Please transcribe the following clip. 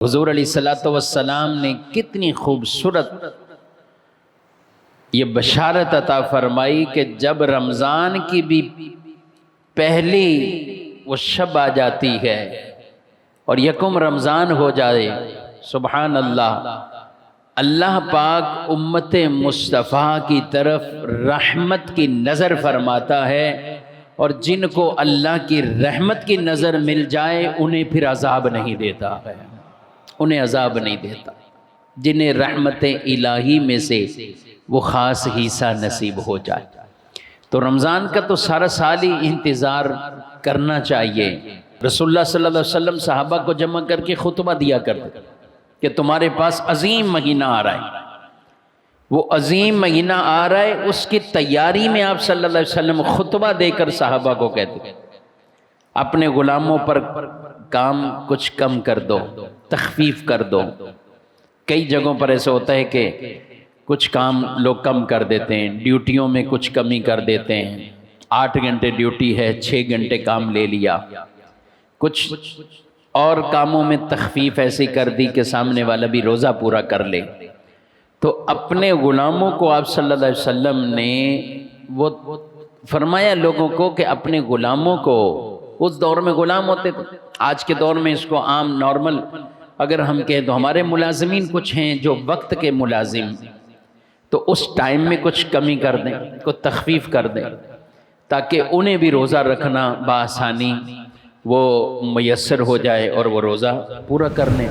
حضور علیہ الصلوۃ والسلام نے کتنی خوبصورت یہ بشارت عطا فرمائی کہ جب رمضان کی بھی پہلی وہ شب آ جاتی ہے اور یکم رمضان ہو جائے، سبحان اللہ، اللہ پاک امت مصطفیٰ کی طرف رحمت کی نظر فرماتا ہے، اور جن کو اللہ کی رحمت کی نظر مل جائے انہیں پھر عذاب نہیں دیتا ہے، انہیں عذاب نہیں دیتا، جنہیں رحمت الہی میں سے وہ خاص حصہ نصیب ہو جائے۔ تو رمضان کا تو سارا سال ہی انتظار کرنا چاہیے۔ رسول اللہ صلی اللہ علیہ وسلم صحابہ کو جمع کر کے خطبہ دیا کرتے کہ تمہارے پاس عظیم مہینہ آ رہا ہے، وہ عظیم مہینہ آ رہا ہے، اس کی تیاری میں آپ صلی اللہ علیہ وسلم خطبہ دے کر صحابہ کو کہتے اپنے غلاموں پر کام کچھ کم کر دو، تخفیف کر دو۔ کئی جگہوں پر ایسا ہوتا ہے کہ کچھ کام لوگ کم کر دیتے ہیں، ڈیوٹیوں میں کچھ کمی کر دیتے ہیں، 8 گھنٹے ڈیوٹی ہے 6 گھنٹے کام لے لیا، کچھ اور کاموں میں تخفیف ایسی کر دی کہ سامنے والا بھی روزہ پورا کر لے۔ تو اپنے غلاموں کو آپ صلی اللہ علیہ وسلم نے وہ فرمایا لوگوں کو کہ اپنے غلاموں کو، اس دور میں غلام ہوتے تھے، آج کے دور میں اس کو عام نارمل اگر ہم کہیں تو ہمارے ملازمین کچھ ہیں جو وقت کے ملازم، تو اس ٹائم میں کچھ کمی کر دیں، کچھ تخفیف کر دیں، تاکہ انہیں بھی روزہ رکھنا بآسانی وہ میسر ہو جائے اور وہ روزہ پورا کر لیں۔